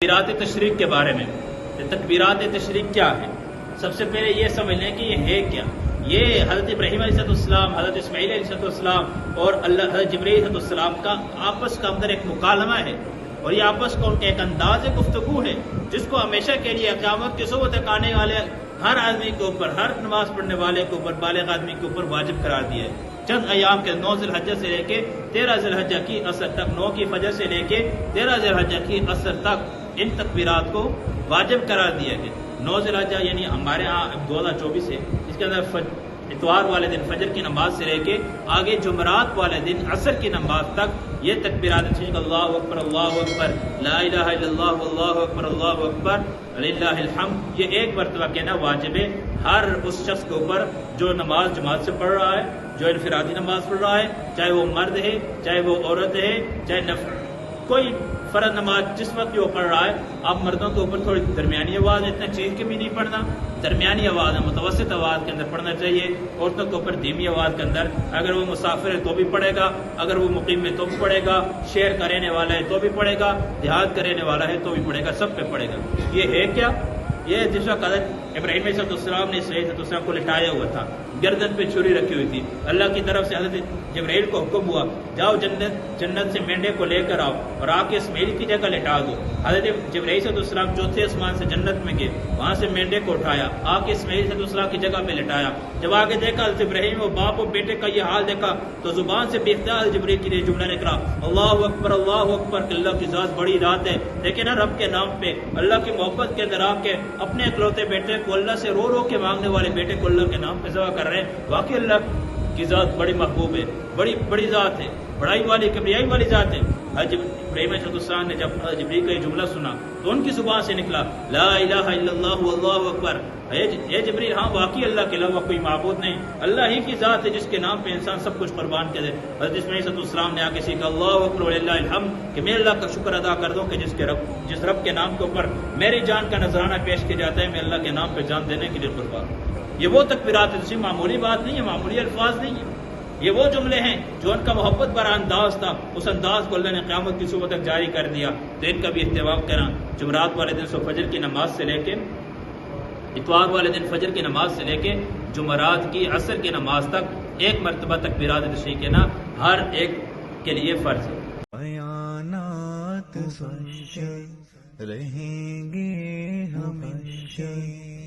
تکبیرات تشریق کے بارے میں تکبیرات تشریق کیا ہے؟ سب سے پہلے یہ سمجھ لیں کہ یہ ہے کیا۔ یہ حضرت ابراہیم علیہ السلام، حضرت اسماعیل علیہ السلام اور حضرت جبرائیل علیہ السلام کا آپس کا اندر ایک مکالمہ ہے، اور یہ آپس کا ان کا ایک انداز گفتگو ہے جس کو ہمیشہ کے لیے قیامت کے صبح تک آنے والے ہر آدمی کے اوپر، ہر نماز پڑھنے والے کے اوپر، بالغ آدمی کے اوپر واجب قرار دیا ہے۔ چند ایام کے 9 ذی الحجہ سے لے کے 13 ذی الحجہ کی عصر تک، 9 کی فجر سے لے کے 13 ذی الحجہ کی عصر تک ان تکبیرات کو واجب قرار دیا گیا۔ 9 ذی الحجہ یعنی ہمارے ہاں 2024 ہے، اس کے اندر اتوار والے دن فجر کی نماز سے لے کے آگے جمعرات والے دن عصر کی نماز تک یہ تکبیرات ہیں، اللہ اکبر، اللہ اکبر، لا الہ الا اللہ، اللہ اکبر، اللہ اکبر، للہ الحمد، یہ ایک مرتبہ کہنا واجب ہے ہر اس شخص کے اوپر جو نماز جماعت سے پڑھ رہا ہے، جو انفرادی نماز پڑھ رہا ہے، چاہے وہ مرد ہے، چاہے وہ عورت ہے، چاہے کوئی فرض نماز جس وقت وہ پڑھ رہا ہے۔ آپ مردوں کے اوپر تھوڑی درمیانی آواز، اتنا چیخ کے بھی نہیں پڑھنا، درمیانی آواز ہے، متوسط آواز کے اندر پڑھنا چاہیے۔ عورتوں کے اوپر دھیمی آواز کے اندر، اگر وہ مسافر ہے تو بھی پڑھے گا، اگر وہ مقیم ہے تو بھی پڑھے گا، شہر کا رہنے والا ہے تو بھی پڑھے گا، دیہات کا رہنے والا ہے تو بھی پڑھے گا، سب پہ پڑھے گا۔ یہ ہے کیا؟ یہ جس وقت حضرت ابراہیم علیہ السلام نے اسماعیل علیہ السلام کو لٹایا ہوا تھا، گردن پہ چھری رکھی ہوئی تھی، اللہ کی طرف سے حضرت جبرائیل کو حکم ہوا، جاؤ جنت سے مینڈے کو لے کر آؤ اور آ کے اسماعیل کی جگہ لٹا دو۔ حضرت جبرائیل علیہ السلام چوتھے آسمان سے جنت میں گئے، وہاں سے مینڈے کو اٹھایا، آ کے اسماعیل علیہ السلام کی جگہ پہ لٹایا۔ جب آگے دیکھا حضرت ابراہیم و باپ و بیٹے کا یہ حال دیکھا تو زبان سے بے اختیار جبرائیل کے لیے جملہ نکلا، اللہ اکبر، اللہ اکبر، کہ اللہ کی ذات بڑی ذات ہے۔ لیکن نا رب کے نام پہ، اللہ کی محبت کے اندر آ کے اپنے اکلوتے بیٹے کو، اللہ سے رو رو کے مانگنے والے بیٹے کو اللہ کے نام پہ ذبح کر رہے ہیں۔ واقعی اللہ کی ذات بڑی محبوب ہے، بڑی ذات ہے، بڑائی والی، کبریائی والی ذات ہے۔ ابراہیم علیہ السلام نے جب جبرائیل کا یہ جملہ سنا تو ان کی زبان سے نکلا، لا الہ الا اللہ واللہ اکبر، اے جبرائیل، ہاں واقعی اللہ کے علاوہ کوئی معبود نہیں، اللہ ہی کی ذات ہے جس کے نام پہ انسان سب کچھ قربان کر دے۔ حضرت اسماعیل علیہ السلام نے آ کے سیکھا، اللہ اکبر وللہ الحمد، کہ میں اللہ کا شکر ادا کر دوں کہ جس رب کے نام کے اوپر میری جان کا نذرانہ پیش کیا جاتا ہے، میں اللہ کے نام پہ جان دینے کے لیے قربان ہوں۔ یہ وہ تکبیرات ہیں، معمولی بات نہیں ہے، معمولی الفاظ نہیں ہے، یہ وہ جملے ہیں جو ان کا محبت بھرا انداز تھا، اس انداز کو اللہ نے قیامت کی صبح تک جاری کر دیا۔ تو ان کا بھی اہتمام کرنا، جمعرات والے دن فجر کی نماز سے لے کے، اتوار والے دن فجر کی نماز سے لے کے جمعرات کی عصر کی نماز تک ایک مرتبہ تکبیرات تشریق کہنا ہر ایک کے لیے فرض ہے۔ بیانات رہیں گے ہمیشہ۔